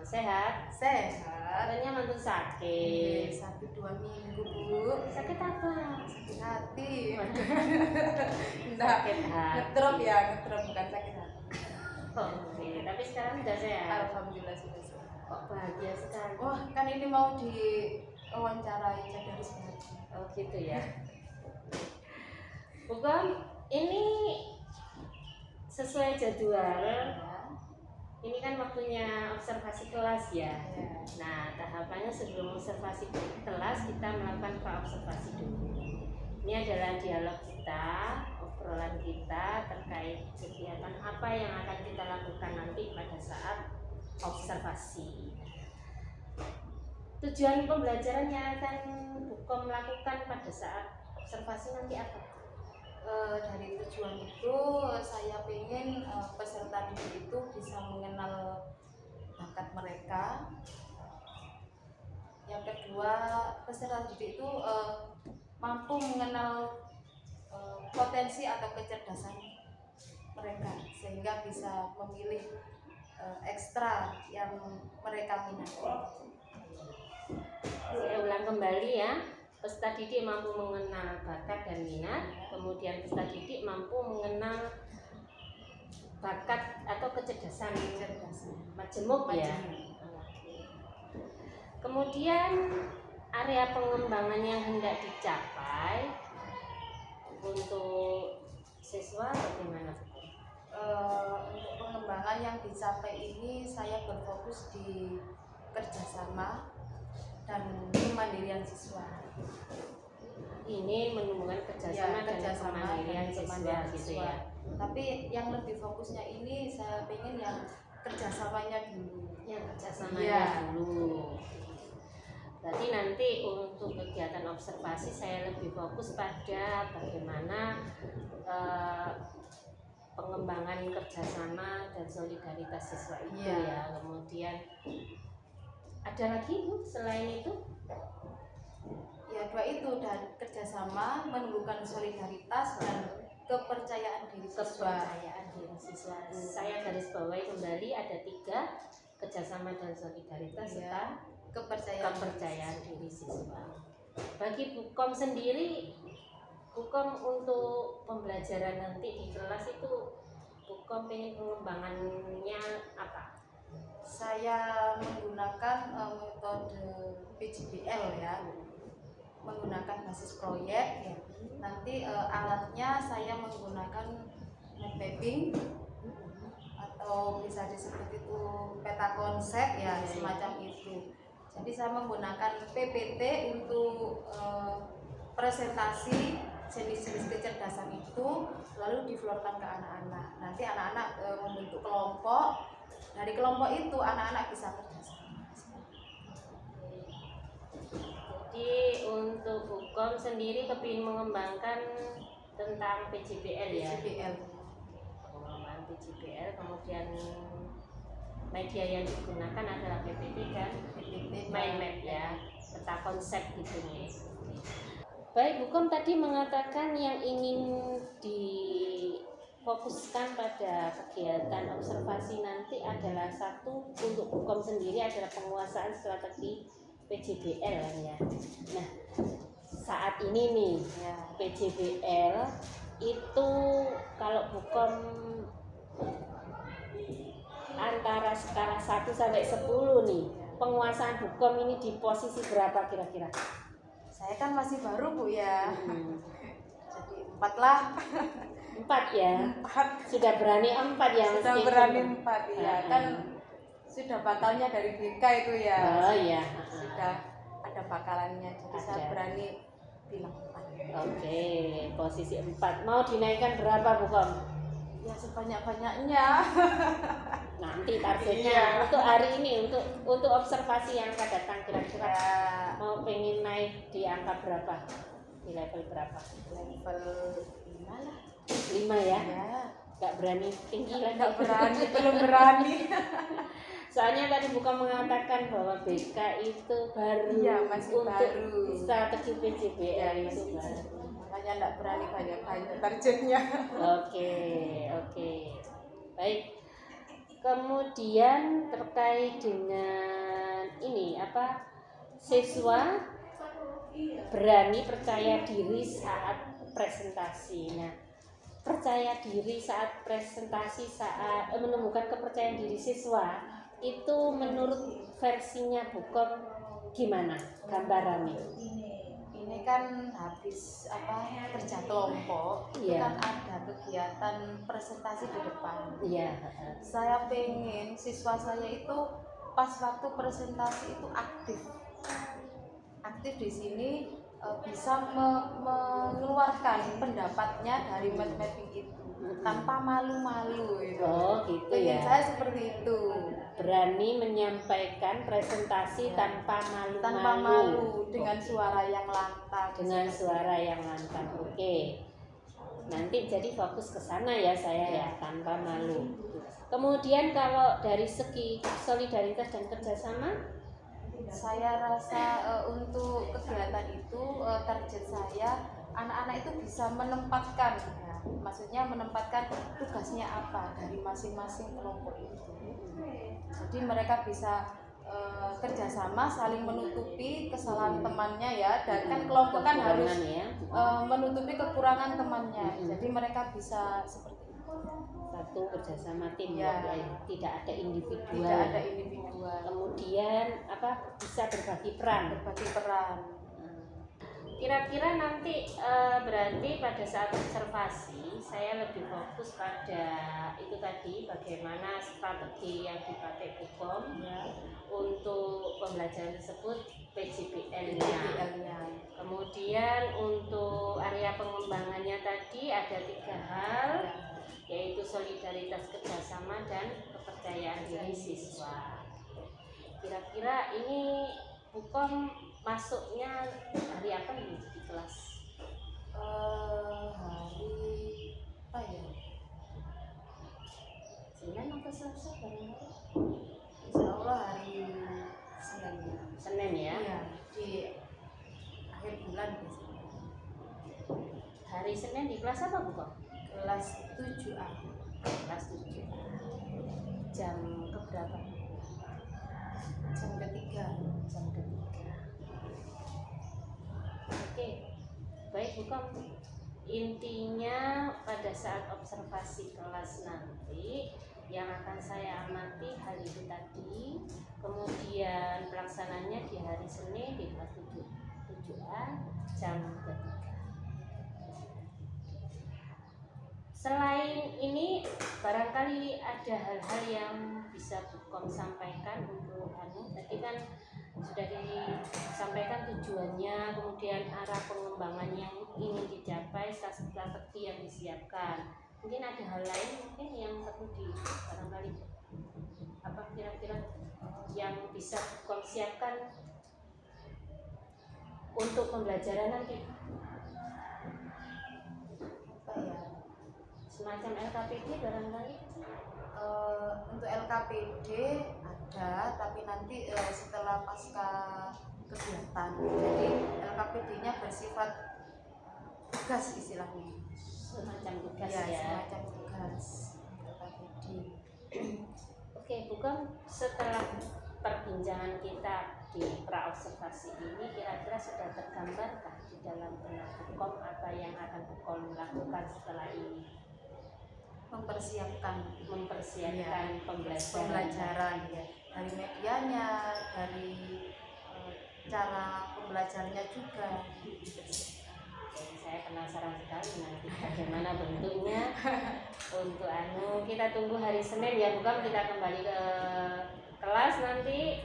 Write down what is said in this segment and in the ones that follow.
Sehat? Sehat. Katanya mantu sakit. 1-2 minggu, Bu. Sakit apa? Sakit hati. Sakit hati. Ngedrop ya, ngedrop bukan sakit hati. Oke, tapi sekarang sudah sehat. Alhamdulillah sudah sehat. Kok bahagia sekali? Wah, kan ini mau diwawancarai jadi harus bahagia. Oh gitu ya. Bukan, ini sesuai jadwal. Ini kan waktunya observasi kelas ya. Nah, tahapannya sebelum observasi kelas kita melakukan praobservasi dulu. Ini adalah dialog kita, obrolan kita terkait kegiatan apa yang akan kita lakukan nanti pada saat observasi. Tujuan pembelajaran yang akan Bukom lakukan pada saat observasi nanti apa? Dari tujuan itu saya ingin peserta didik itu bisa mengenal bakat mereka. Yang kedua, peserta didik itu mampu mengenal potensi atau kecerdasan mereka sehingga bisa memilih ekstra yang mereka minati. Saya ulang kembali ya. Peserta didik mampu mengenal bakat dan minat, kemudian peserta didik mampu mengenal bakat atau kecerdasan majemuk ya. Kemudian area pengembangan yang hendak dicapai untuk siswa bagaimana? Untuk pengembangan yang dicapai ini saya berfokus di kerjasama dan kemandirian siswa. Ini menumbuhkan kerjasama dan kemandirian siswa gitu ya. Tapi yang lebih fokusnya ini saya pengen yang kerjasamanya dulu. Yang kerjasamanya dulu. Berarti nanti untuk kegiatan observasi saya lebih fokus pada bagaimana pengembangan kerjasama dan solidaritas siswa itu ya. Kemudian ada lagi Bu selain itu? Ya, dua itu, dan kerjasama, menumbuhkan solidaritas dan kepercayaan diri siswa. Saya garis bawahi kembali ada 3, kerjasama dan solidaritas serta kepercayaan diri siswa. Bagi Bukom sendiri, Bukom untuk pembelajaran nanti di kelas itu Bukom pengen pengembangannya apa? Saya menggunakan metode PJBL ya, menggunakan basis proyek ya. Nanti alatnya saya menggunakan mapping atau bisa disebut itu peta konsep ya, semacam itu. Jadi saya menggunakan PPT untuk presentasi jenis-jenis kecerdasan itu, lalu diflorkan ke anak-anak. Nanti anak-anak membentuk kelompok. Dari kelompok itu anak-anak bisa kerjasama. Jadi untuk Bukom sendiri kepingin mengembangkan tentang PJBL ya. Pengembangan PJBL, kemudian media yang digunakan adalah PPT dan mind map ya, peta konsep gitu nih. Baik, Bukom tadi mengatakan yang ingin difokuskan pada kegiatan observasi nanti adalah satu, untuk Bukom sendiri adalah penguasaan strategi PJBL ya. Nah, saat ini nih PJBL itu kalau Bukom antara skala 1 sampai 10 nih, penguasaan Bukom ini di posisi berapa kira-kira? Saya kan masih baru Bu ya. Jadi 4 lah. 4 ya? 4. Sudah berani 4 ya? Sudah berani 4 ya. Kan sudah bakalnya dari BK itu ya. Oh iya. Sudah ada bakalannya. Jadi saya berani bilang 4. Oke, posisi 4. Mau dinaikkan berapa Bukom? Ya sebanyak-banyaknya. Nanti targetnya untuk hari ini, untuk observasi yang akan datang kira-kira mau pengen naik di angka berapa? Di level berapa? Level 5 lah. 5 ya? Gak berani tinggi lagi. Gak berani, belum berani. Soalnya tadi Bukom mengatakan bahwa BK itu baru, masih untuk baru. Strategi PJBL itu baru. Makanya gak berani banyak-banyak targetnya. Oke. Baik. Kemudian terkait dengan ini siswa berani percaya diri saat presentasi. Nah, percaya diri saat presentasi, saat menemukan kepercayaan diri siswa itu menurut versinya Bukom gimana gambarannya? Ini kan habis kerja kelompok, itu kan ada kegiatan presentasi di depan. Iya. Saya pengen siswa saya itu pas waktu presentasi itu aktif di sini, bisa mengeluarkan pendapatnya dari mapping itu tanpa malu-malu gitu. Oh gitu ya. Saya seperti itu. Berani menyampaikan presentasi tanpa malu-malu. Tanpa malu, dengan suara yang lantang. Dengan suara yang lantang. Oke. Nanti jadi fokus ke sana ya saya ya, tanpa malu. Kemudian kalau dari segi solidaritas dan kerjasama, saya rasa untuk kegiatan itu target saya anak-anak itu bisa menempatkan, maksudnya menempatkan tugasnya apa dari masing-masing kelompok itu. Jadi mereka bisa kerjasama saling menutupi kesalahan temannya ya, dan kan kelompok kan harus menutupi kekurangan temannya. Jadi mereka bisa seperti itu. Satu kerjasama tim ya, tidak ada individual. Tidak ada individual. Kemudian bisa berbagi peran. Kira-kira nanti berarti pada saat observasi saya lebih fokus pada itu tadi, bagaimana strategi yang dipakai Bukom untuk pembelajaran tersebut, PJBL-nya. Kemudian untuk area pengembangannya tadi ada 3 hal, yaitu solidaritas, kerjasama, dan kepercayaan diri siswa. Kira-kira ini Bukom masuknya hari apa nih di kelas? Hari apa ya? Senin atau Selasa barangkali? Insya Allah hari Senin ya? Iya, di akhir bulan biasanya. Hari Senin di kelas apa Bukom? Kelas 7A. Kelas 7A. Jam keberapa? Jam ketiga. Oke, baik Bukom. Intinya pada saat observasi kelas nanti yang akan saya amati hari itu tadi, kemudian pelaksananya di hari Senin di kelas 7A jam ketiga. Selain ini barangkali ada hal-hal yang bisa Bukom sampaikan untuk tadi kan sudah disampaikan tujuannya, kemudian arah pengembangan yang ingin dicapai, strategi yang disiapkan. Mungkin ada hal lain mungkin yang perlu barangkali kira-kira yang bisa Bukom siapkan untuk pembelajaran nanti. Semacam LKPD barangkali? Untuk LKPD ada, tapi nanti setelah pasca kegiatan. Jadi LKPD-nya bersifat tugas istilahnya. Semacam tugas ya. Semacam tugas LKPD. Oke, Bukom, setelah perbincangan kita di pra-observasi ini kira-kira sudah tergambarkah di dalam benak Bukom apa yang akan Bukom lakukan setelah ini? Mempersiapkan pembelajaran ya. Dari medianya, dari cara pembelajarannya juga. Jadi saya penasaran sekali nanti bagaimana bentuknya. Untuk kita tunggu hari Senin ya Bukom, kita kembali ke kelas nanti.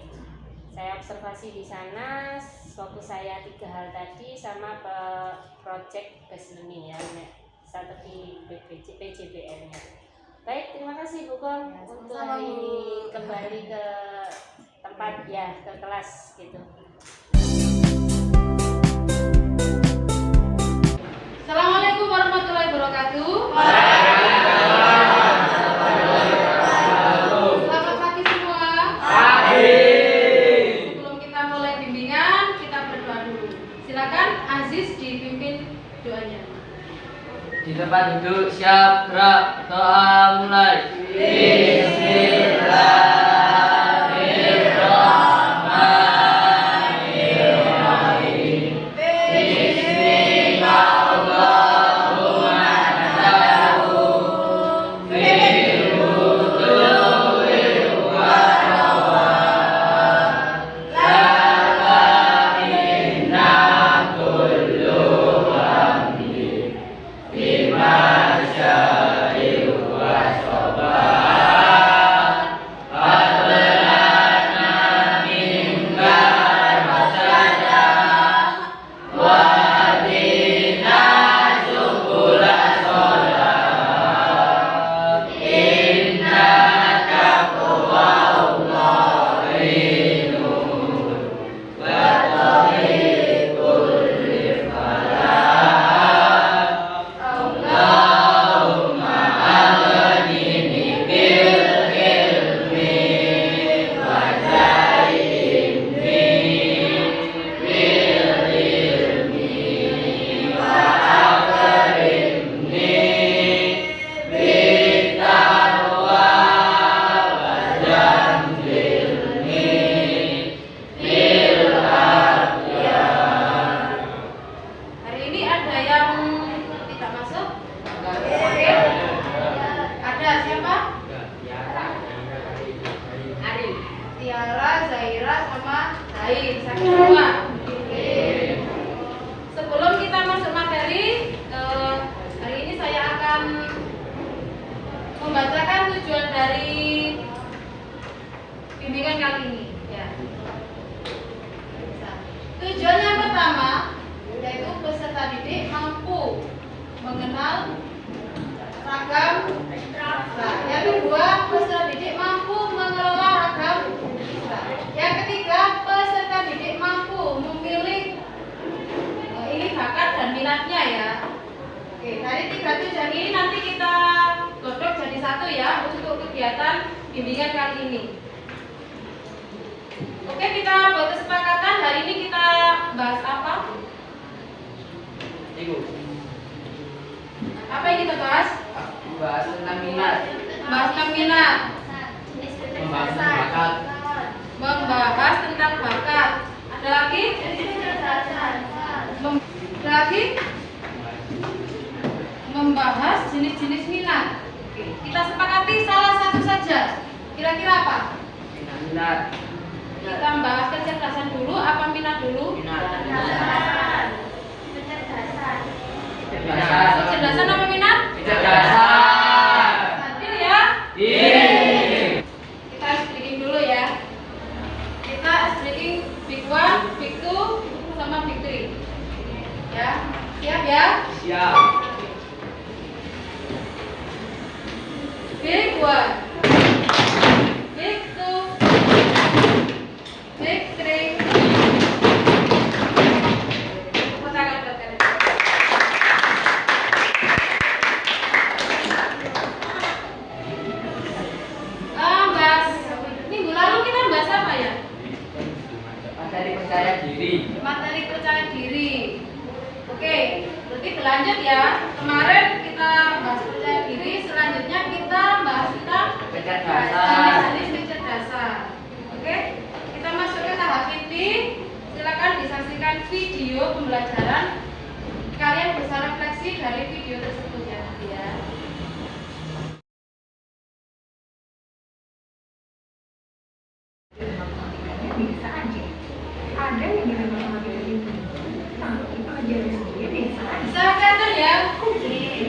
Saya observasi di sana, fokus saya 3 hal tadi sama project based learning ya, strategi PJBL-nya. Baik, terima kasih Bukom untuk hari ini, kembali ke tempat ya, ke kelas gitu. Assalamualaikum warahmatullahi wabarakatuh. Selamat pagi semua. Sebelum kita mulai bimbingan, kita berdoa dulu. Silakan Aziz dipimpin doanya. Di tempat duduk, siap, gerak, doa mulai. Bismillah. Zaira sama Zain. Sakit semua? Sebelum kita masuk materi, hari ini saya akan membacakan tujuan dari bimbingan kali ini. Ya. Tujuan yang pertama yaitu peserta didik mampu mengenal ragam bahasa. Yang kedua, peserta didik mampu mengelola ragam bahasa. Yang ketiga, peserta didik mampu memilih ini bakat dan minatnya ya. Oke, dari 3 tujuan ini nanti kita godok jadi satu ya untuk kegiatan bimbingan kali ini. Oke, kita buat kesepakatan hari ini kita bahas apa? Apa yang kita bahas? Bahas tentang minat. Bahas tentang minat. Membahas tentang bakat. Membahas tentang bakat. Ada lagi? Ada lagi? Membahas jenis-jenis minat. Oke, kita sepakati salah satu saja. Kira-kira apa? Minat. Kita bahas kecerdasan dulu, apa minat dulu? Minat. Kecerdasan apa minat? Kecerdasan. Adil ya? Iya. Kita ice breaking dulu ya. Kita ice breaking big 1, big 2, sama big 3. Ya, siap ya? Siap. Big 1, big 2, big 3. Tepuk tangan buat kalian. Bahas minggu lalu kita bahas apa ya? Materi percaya diri. Materi percaya diri. Oke, berarti berlanjut ya. Kemarin kita bahas percaya diri, selanjutnya kita bahas tentang Kecerdasan. jenis kecerdasan. Oke, kita masuk ke tahap inti. Silakan disaksikan video pembelajaran. Kalian bisa refleksi dari video tersebut ya nanti ya. Biasa aja. Ada yang dengan matematika itu, tapi pelajaran sendiri biasa aja. Bisa kelihatan ya?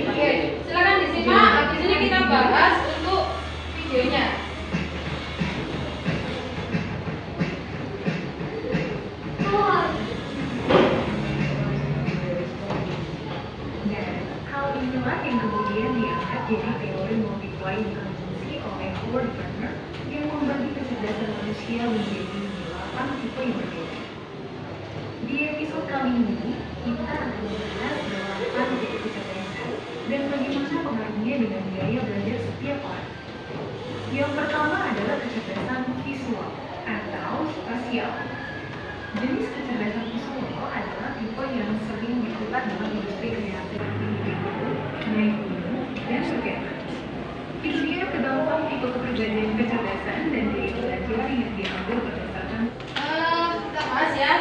Oke, silakan disimak. Habis ini kita bahas untuk videonya. Dan hal inilah yang kemudian diangkat jadi teori multiply intelligency oleh Howard Gardner yang membagi kecerdasan manusia menjadi 8 tipe yang berbeda. Di episode kali ini, kita akan membahas 8 tipe kecerdasan dan bagaimana pengaruhnya dengan gaya belajar setiap orang. Yang pertama adalah kecerdasan visual atau spasial. Jenis kecerdasan visual adalah tipe yang sering diputar dalam industri kreatif individu, naik gunung, dan berkegiatan. Kemudian terdapat tipe kepribadian kecerdasan dan gaya belajar yang diambil berdasarkan Kita bahas ya.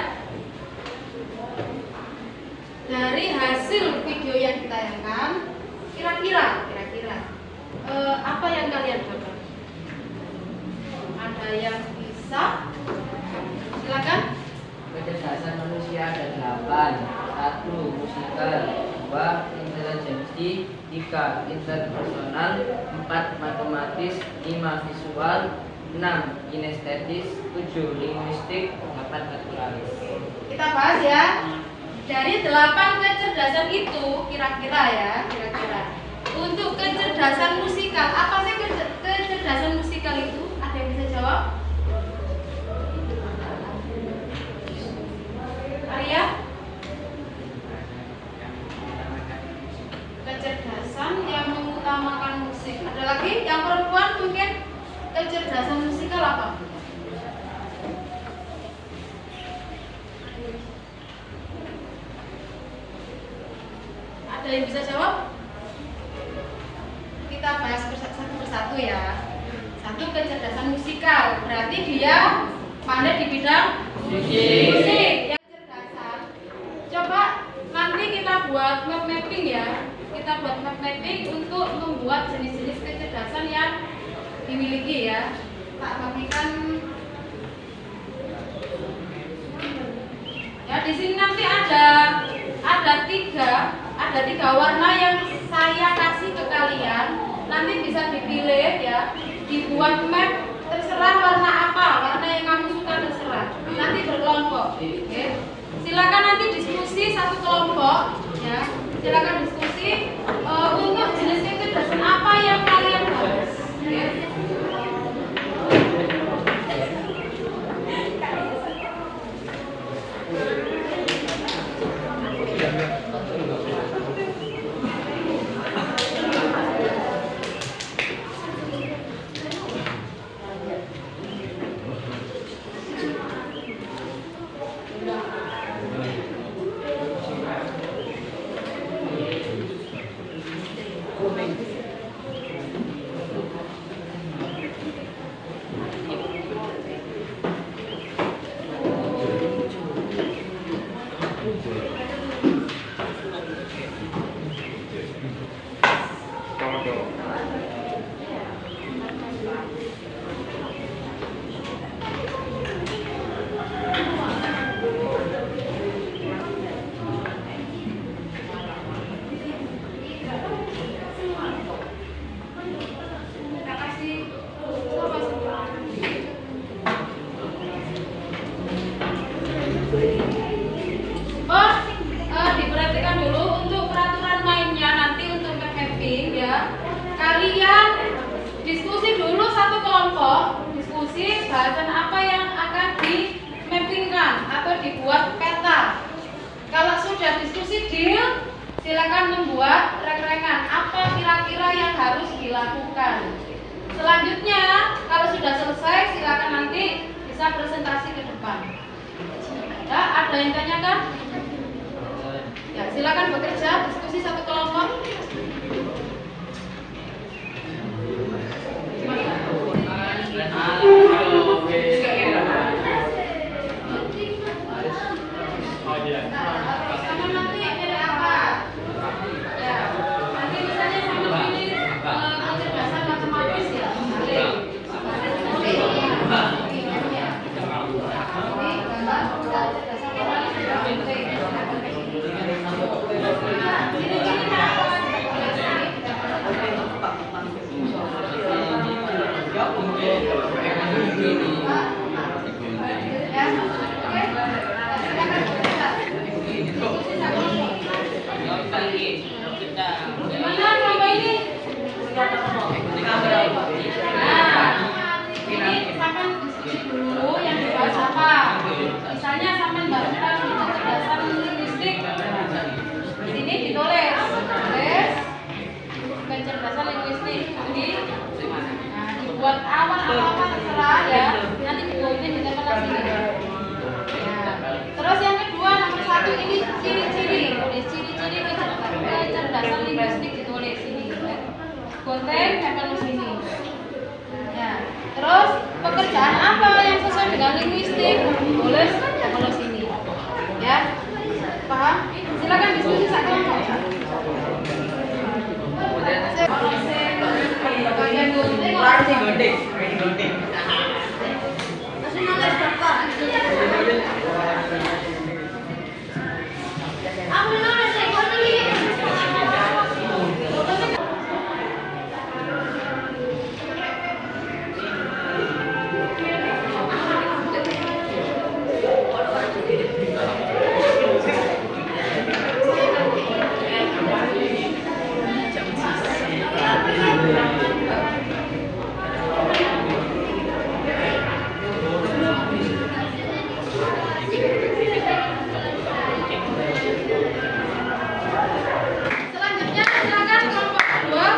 Dari hasil video yang ditayangkan, kira-kira apa yang kalian dapat? Ada yang bisa? Silakan. Kecerdasan manusia ada 8. 1. Musikal. 2. Intelijensi. 3. Interpersonal. 4. Matematis. 5. Visual. 6. Kinestetis. 7. Linguistik. 8. Naturalis. Kita bahas ya. Dari 8 kecerdasan itu kira-kira untuk kecerdasan musikal, apa sih kecerdasan musikal itu? Ada yang bisa jawab? Arya? Kecerdasan yang mengutamakan musik. Ada lagi yang perempuan mungkin kecerdasan musikal apa? Ada yang bisa jawab? Kita bahas satu persatu ya. 1. Kecerdasan musikal, berarti dia pandai di bidang musik. Yang kecerdasan, coba nanti kita buat map mapping ya. Kita buat map mapping untuk membuat jenis-jenis kecerdasan yang dimiliki ya. Tak bagikan Ya, di sini nanti ada tiga warna yang saya kasih ke kalian. Nanti bisa dipilih ya, dibuat map terserah warna apa, warna yang kamu suka terserah. Nanti berkelompok. Oke. Silakan nanti diskusi satu kelompok ya. Silakan diskusi untuk jenis kecerdasan apa yang kalian bahas. Oke. Diperhatikan dulu untuk peraturan mainnya nanti untuk mapping ya. Kalian diskusi dulu satu kelompok, diskusi bahasan apa yang akan di mappingkan atau dibuat peta. Kalau sudah diskusi deal, silakan membuat rek-rekan apa kira-kira yang harus dilakukan. Selanjutnya, kalau sudah selesai, silakan nanti bisa presentasi ke depan. Ya, ada yang tanyakan? Ya, silakan bekerja, diskusi satu kelompok. Sama nanti pilih apa? Ya, nanti misalnya sama pilih kecerdasan matematis ya. Gimana coba ini? Nah, ini sampai diskusi dulu yang dibahas apa? Misalnya sampai bahas kecerdasan linguistik. Di sini ditulis, kecerdasan linguistik. Jadi, nah, dibuat awal apa terserah ya. Nanti dibuatin di tempat sini. Nah, terus yang kedua nomor 1 ini ciri-ciri. Ciri-ciri kecerdasan linguistik ditulis ini. Konten tempel sini. Ya. Terus pekerjaan apa yang sesuai dengan linguistik? Tulis tempel sini. Ya. Paham? Silakan diskusi satu kelompok. Bagian gunting. Masih nulis daftar. Aku nulis gunting ini. Selanjutnya silakan kelompok kedua.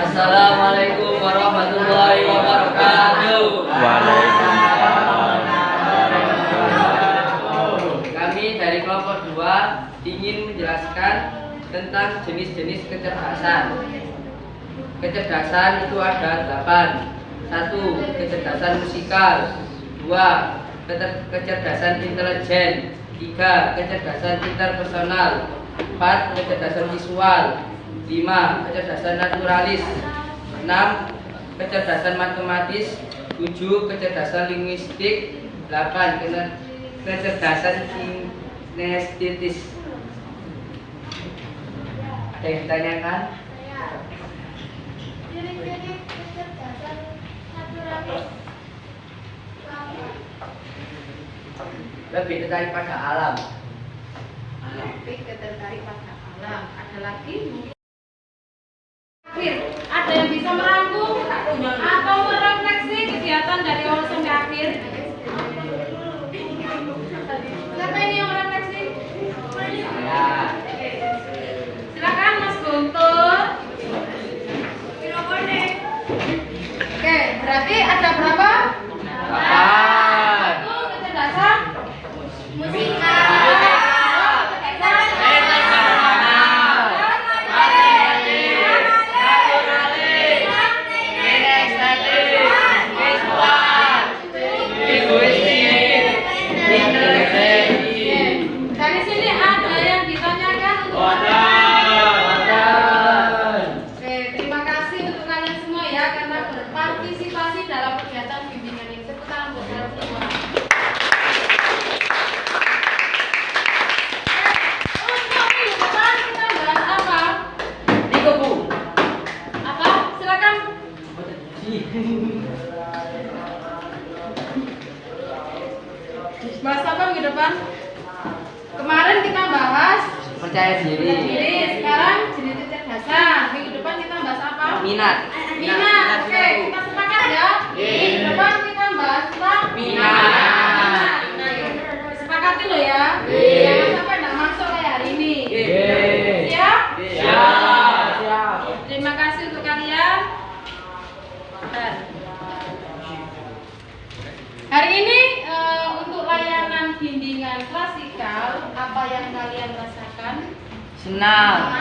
Assalamualaikum warahmatullahi wabarakatuh. Kami dari kelompok 2 ingin menjelaskan tentang jenis-jenis kecerdasan. Kecerdasan itu ada 8. 1. Kecerdasan musikal. 2. Kecerdasan intelijen. 3. Kecerdasan interpersonal. 4. Kecerdasan visual. 5. Kecerdasan naturalis. 6. Kecerdasan matematis. 7. Kecerdasan linguistik. 8. Kecerdasan kinestetis. Ada yang ditanyakan? Ciri-ciri kecerdasan naturalis. Lebih tertarik pada alam. Lebih ketertarik pada alam. Ada lagi mungkin. Ada yang bisa merangkum atau merefleksi kegiatan dari awal sampai akhir? Siapa ini yang merefleksi? Saya. Silakan Mas Guntur. Oke, berarti ada berapa? 8. Satu kecerdasan musika. Dari sini ada yang ditanyakan untuk Oke, terima kasih untuk kalian semua ya karena berpartisipasi dalam kegiatan bimbingan ini. Tepuk tangan buat kalian semua. Untuk minggu depan kita bahas apa? Apa? Silakan. Bahas apa minggu depan? Kemarin kita bahas Percaya diri. sekarang jenis kecerdasan. Minggu depan kita bahas apa? Minat. Minat. Oke, kita sepakat ya. Minggu depan kita bahas tentang Minat. Sepakati lo ya. Jangan sampai nggak masuk kayak hari ini. Siap? Siap. Terima kasih untuk kalian. Bentar. Hari ini untuk layanan bimbingan klasikal, apa yang kalian rasakan? Senang.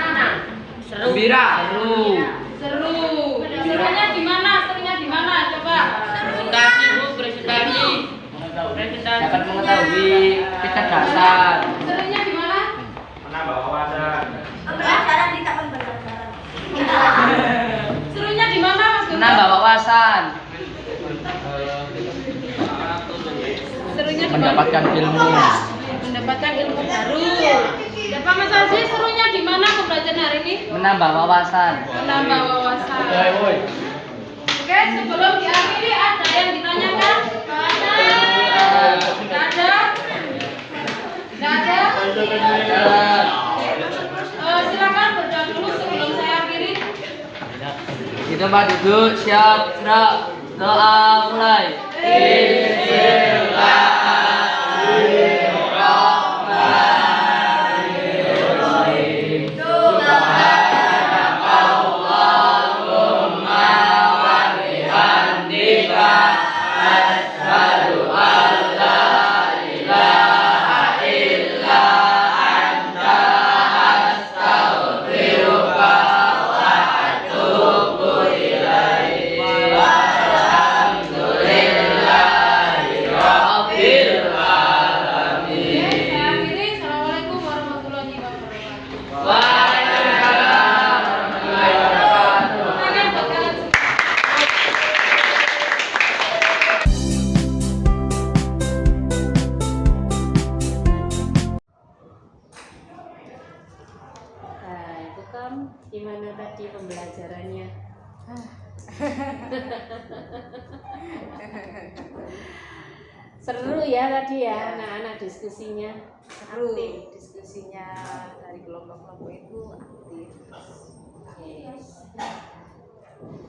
Gembira. Seru. Serunya di mana? Serunya di mana? Coba. Presentasi, Bu, presentasi. Dapat mengetahui kecerdasan. Serunya di mana? Serunya di mana, Mas Guntur? Menambah wawasan. Serunya di mana? Mendapatkan ilmu. Mendapatkan ilmu baru. Ya Pak Mas Aziz, serunya di mana pembelajaran hari ini? Menambah wawasan. Menambah wawasan. Oke, sebelum diakhiri ada yang ditanyakan? Tidak ada? Tidak ada? Silakan berdoa dulu sebelum saya akhiri. Di tempat duduk, siap, gerak, doa mulai. Saya akhiri. Assalamualaikum warahmatullahi wabarakatuh. Tangan buat kalian semua. Nah, itu kan gimana tadi pembelajarannya? Seru ya tadi ya, anak-anak diskusinya. Seru Aktif. diskusinya dari kelompok-kelompok itu aktif. Oke.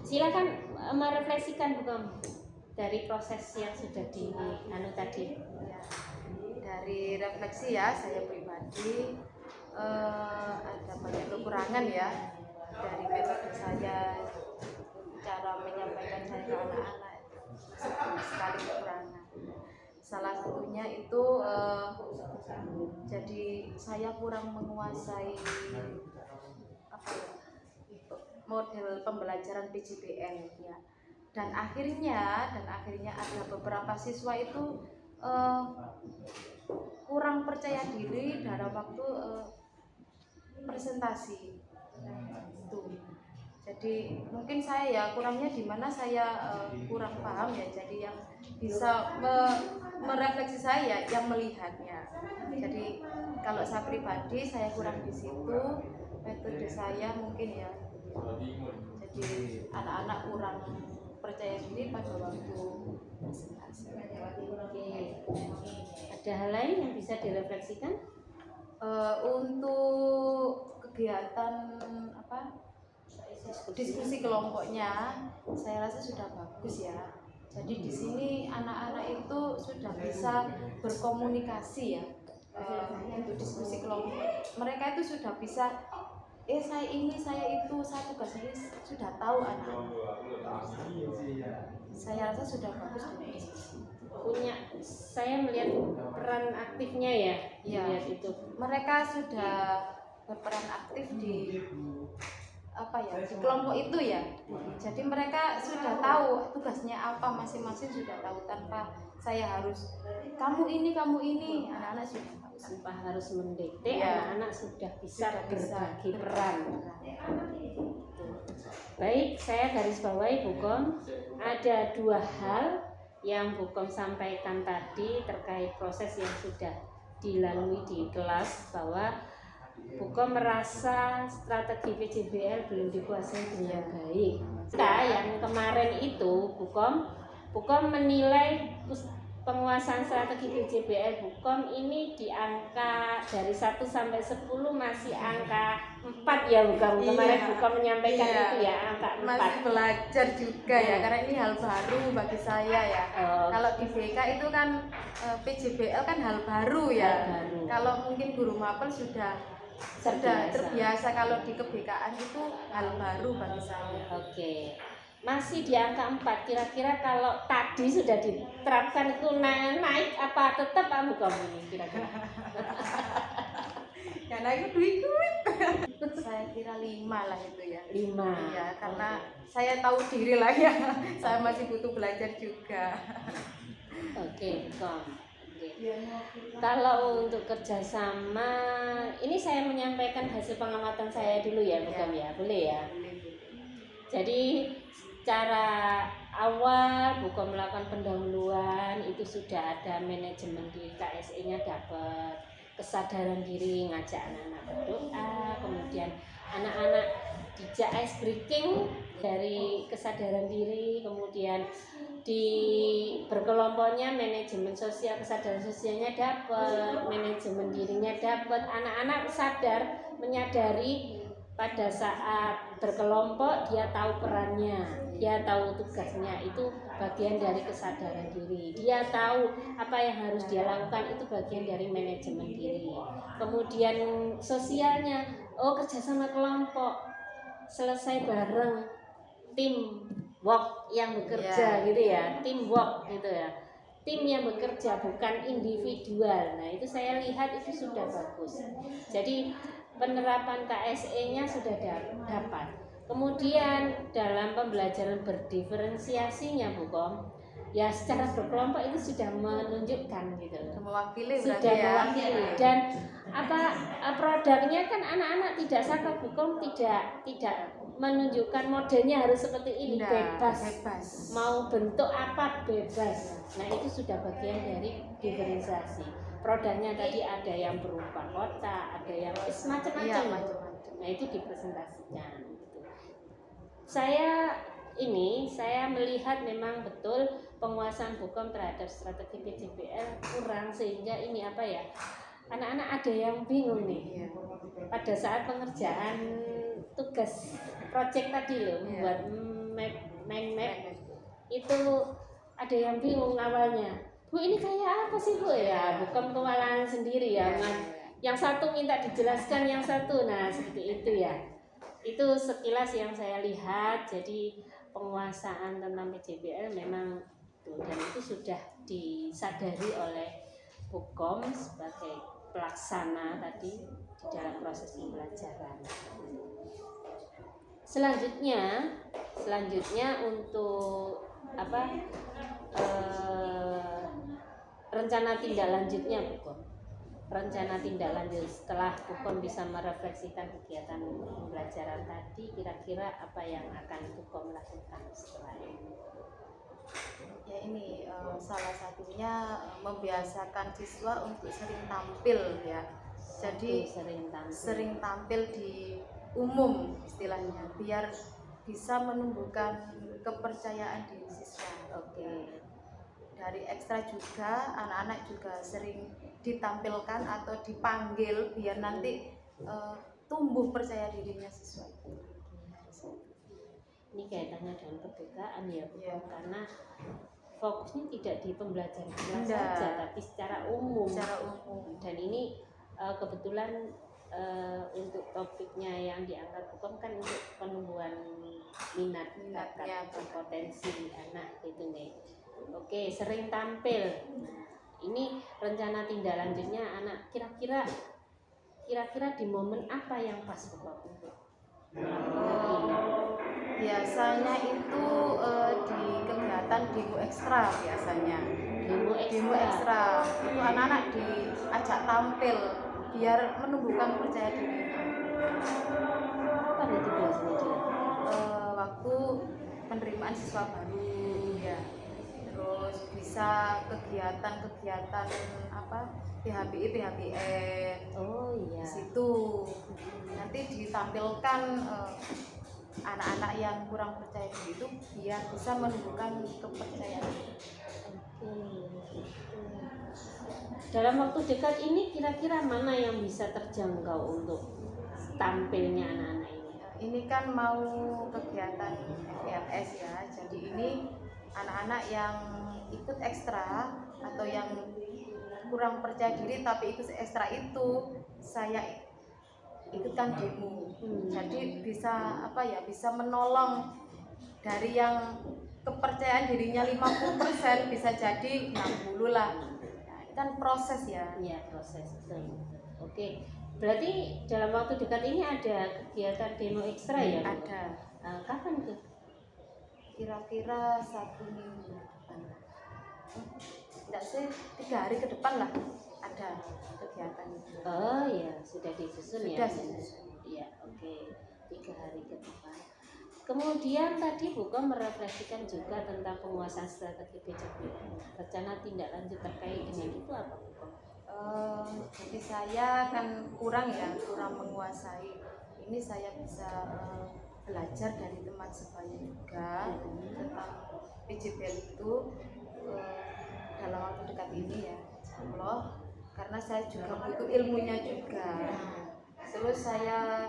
Silakan merefleksikan bukan dari proses yang sudah di tadi. Ya, dari refleksi ya saya pribadi ada banyak kekurangan ya dari metode saya, cara menyampaikan saya ke anak-anak sekali kekurangan. Salah satunya itu jadi saya kurang menguasai apa ya, model pembelajaran PJBL ya. dan akhirnya ada beberapa siswa itu kurang percaya diri dalam waktu presentasi itu. Jadi mungkin saya ya kurangnya di mana saya kurang paham ya, jadi yang bisa merefleksi saya yang melihatnya. Jadi kalau saya pribadi saya kurang di situ, metode saya mungkin ya. Jadi anak-anak kurang percaya diri pada waktu presentasi. Oke. Ada hal lain yang bisa direfleksikan? Untuk kegiatan diskusi kelompoknya saya rasa sudah bagus ya. Jadi di sini anak-anak itu sudah bisa berkomunikasi ya. Untuk diskusi kelompok mereka itu sudah bisa saya ini, saya itu, saya tugas ini sudah tahu anak-anak. Saya rasa sudah bagus dari diskusi. Saya melihat peran aktifnya ya, Ya, itu. Mereka sudah berperan aktif di di kelompok itu ya. Jadi mereka sudah tahu tugasnya apa, masing-masing sudah tahu tanpa saya harus kamu ini, anak-anak sudah tahu. Tanpa harus mendikte, Ya. anak-anak sudah bisa Sudah bisa berbagi peran. berperan. Baik, saya garis bawahi Bu Kom, ada dua hal yang Bu Kom sampaikan tadi terkait proses yang sudah dilalui di kelas, bahwa Bu Kom merasa strategi PJBL belum dikuasai dengan baik. Yang kemarin itu Bu Kom menilai penguasaan strategi PJBL Bu Kom ini di angka dari 1 sampai 10 masih angka 4 ya Bu Kom. Kemarin Bu Kom menyampaikan itu ya, angka 4. Masih belajar juga ya, karena ini hal baru bagi saya ya. Kalau di BK itu kan PJBL kan hal baru ya. Baru. Kalau mungkin guru mapel sudah terbiasa, kalau di kebekaan itu hal baru bagi saya. Oke. Masih di angka 4, kira-kira kalau tadi sudah diterapkan itu naik apa tetap Bu Kom ini kira-kira? Karena itu duit. Saya kira 5 lah itu ya. 5. Iya, karena saya tahu diri lah ya. Saya masih butuh belajar juga. Oke, Bu Kom. Kalau untuk kerjasama, ini saya menyampaikan hasil pengamatan saya dulu ya Bu Kom ya, boleh ya? Jadi cara awal Bu Kom melakukan pendahuluan itu sudah ada manajemen diri, KSE-nya dapat, kesadaran diri, ngajak anak-anak berdoa, kemudian anak-anak dijak ice breaking dari kesadaran diri, kemudian di berkelompoknya manajemen sosial, kesadaran sosialnya dapat, manajemen dirinya dapat, anak-anak sadar menyadari pada saat berkelompok dia tahu perannya, dia tahu tugasnya, itu bagian dari kesadaran diri. Dia tahu apa yang harus dia lakukan, itu bagian dari manajemen diri. Kemudian sosialnya, kerjasama kelompok, selesai bareng, tim work yang bekerja gitu ya, tim work gitu ya. Tim yang bekerja bukan individual. Nah, itu saya lihat itu sudah bagus. Jadi penerapan KSE-nya sudah dapat. Kemudian dalam pembelajaran berdiferensiasinya Bu Kom, ya secara berkelompok itu sudah menunjukkan gitu. Mewakili Sudah berarti ya. mewakili. Dan produknya kan anak-anak tidak saklek Bu Kom, tidak menunjukkan modelnya harus seperti ini, bebas. Mau bentuk apa bebas. Nah, itu sudah bagian dari diferensiasi. Produknya tadi ada yang berupa kotak, ada yang macam-macam. Nah, itu dipresentasikan. Saya melihat memang betul penguasaan Bu Kom terhadap strategi PJBL kurang, sehingga ini anak-anak ada yang bingung nih pada saat pengerjaan tugas project tadi loh, buat mind map itu ada yang bingung awalnya. Bu, ini kayak apa sih Bu ya? Bu Kom kewalahan sendiri ya. Yang satu minta dijelaskan yang satu, nah seperti itu ya. Itu sekilas yang saya lihat. Jadi penguasaan tentang PJBL memang dan itu sudah disadari oleh Bu Kom sebagai pelaksana tadi di dalam proses pembelajaran. Selanjutnya untuk apa? Rencana tindak lanjutnya, Bukom. Rencana tindak lanjut setelah Bukom bisa merefleksikan kegiatan pembelajaran tadi, kira-kira apa yang akan Bukom lakukan setelah ini? Ya ini salah satunya membiasakan siswa untuk sering tampil ya. Jadi sering tampil di umum istilahnya, biar bisa menumbuhkan kepercayaan diri siswa. Oke. Dari ekstra juga anak-anak juga sering ditampilkan atau dipanggil biar nanti tumbuh percaya dirinya siswa. Ini kaitannya dengan kepekaan ya, Bu, Ya. karena fokusnya tidak di pembelajaran kelas Tidak. saja, tapi secara umum. Secara umum. Dan ini kebetulan untuk topiknya yang diangkat Bukom kan untuk penumbuhan Minatnya, bakat potensi anak gitu nih. Oke, sering tampil. Ini rencana tindak lanjutnya anak kira-kira di momen apa yang pas Bukom untuk Biasanya itu di kegiatan demo ekstra biasanya. Demo ekstra itu anak-anak diajak tampil biar menumbuhkan percaya dirinya. Apa itu biasanya dia? Waktu penerimaan siswa baru ya, terus bisa kegiatan apa PHBN. Oh iya. Di situ nanti ditampilkan anak-anak yang kurang percaya diri itu biar bisa menumbuhkan kepercayaan. Dalam waktu dekat ini kira-kira mana yang bisa terjangkau untuk tampilnya anak-anak ini? Ini kan mau kegiatan FELS ya, jadi ini anak-anak yang ikut ekstra atau yang kurang percaya diri tapi ikut ekstra itu saya ikutkan demo. Jadi bisa apa ya, bisa menolong dari yang kepercayaan dirinya 50% bisa jadi 60 lah. Nah, itu kan proses ya. Iya, proses betul. Oke. Berarti dalam waktu dekat ini ada kegiatan demo ekstra ya? Bu? Ada. Kapan itu? Kira-kira 1 minggu depan. Tidak sih, 3 hari ke depan lah ada kegiatan itu. Oh ya, sudah disusun Sudah ya? disusun. Iya, oke. 3 hari ke depan. Kemudian tadi Bukom merefleksikan juga tentang penguasaan strategi PJBL. Rencana tindak lanjut terkait dengan itu apa, Bukom? Jadi saya kan kurang menguasai. Ini saya bisa belajar dari teman sebaya juga tentang PJBL itu dalam waktu dekat ini ya, insyaallah. Karena saya juga butuh ilmunya juga. Terus saya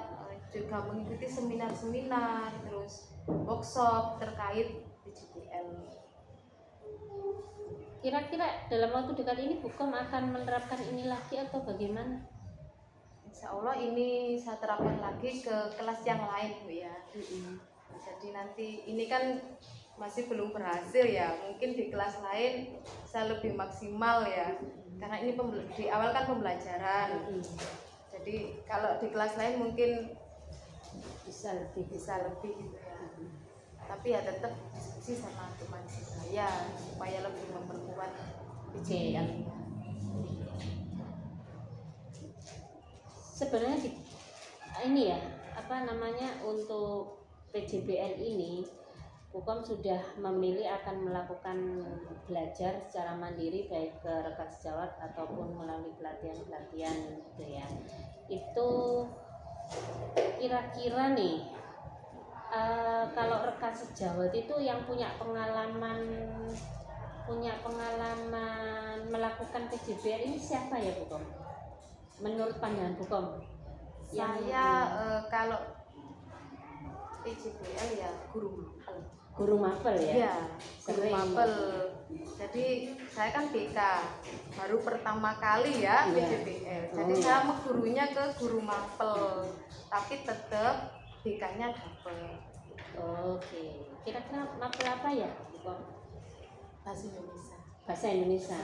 juga mengikuti seminar-seminar, terus workshop terkait PJBL. Kira-kira dalam waktu dekat ini Bukom akan menerapkan ini lagi atau bagaimana? Insya Allah ini saya terapkan lagi ke kelas yang lain, Bu ya. Jadi nanti ini kan masih belum berhasil ya, mungkin di kelas lain saya lebih maksimal ya, karena ini di awal kan pembelajaran. Jadi kalau di kelas lain mungkin bisa lebih gitu ya. Tapi ya tetap diskusi sama teman saya supaya lebih memperkuat PJBL. Sebenarnya ini ya, apa namanya, untuk PJBL ini Bukom sudah memilih akan melakukan belajar secara mandiri baik ke rekan sejawat ataupun melalui pelatihan-pelatihan gitu ya. Itu kira-kira nih kalau rekan sejawat itu yang punya pengalaman melakukan PJBL ini siapa ya, Bukom? Menurut pandangan Bukom? Saya kalau PJBL ya guru mapel ya? Iya, guru mapel. Jadi saya kan BK, baru pertama kali ya PJBL. Jadi saya mau gurunya ke guru mapel, tapi tetap BK-nya dapat. Oke. Kira-kira mapel apa ya, Bukom? Bahasa Indonesia. Bahasa Indonesia.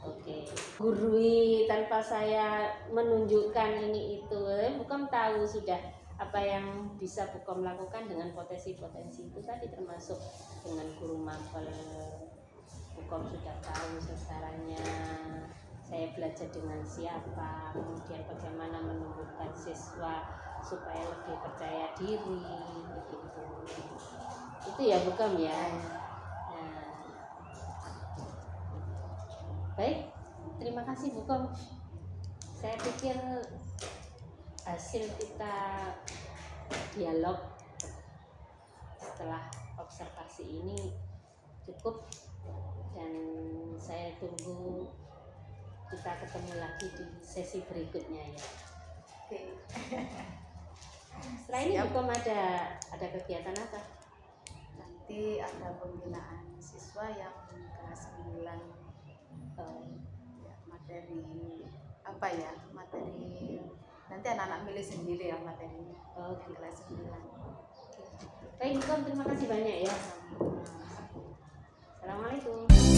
Oke. Gurui tanpa saya menunjukkan ini itu, Bukom tahu sudah apa yang bisa Bukom lakukan dengan potensi-potensi itu tadi, termasuk dengan guru mapel. Bukom sudah tahu sasarannya, saya belajar dengan siapa, kemudian bagaimana menumbuhkan siswa supaya lebih percaya diri gitu. Itu ya Bukom ya. Nah, baik, terima kasih Bukom. Saya pikir hasil kita dialog setelah observasi ini cukup, dan saya tunggu kita ketemu lagi di sesi berikutnya ya. Oke. Setelah ini Bukom ada kegiatan apa? Nanti ada pembinaan siswa yang kelas 9. Ya, materi apa ya? Materi nanti anak-anak milih sendiri ya materinya. Oke. Kelas 9. Baik Bukom, terima kasih banyak ya. Assalamualaikum.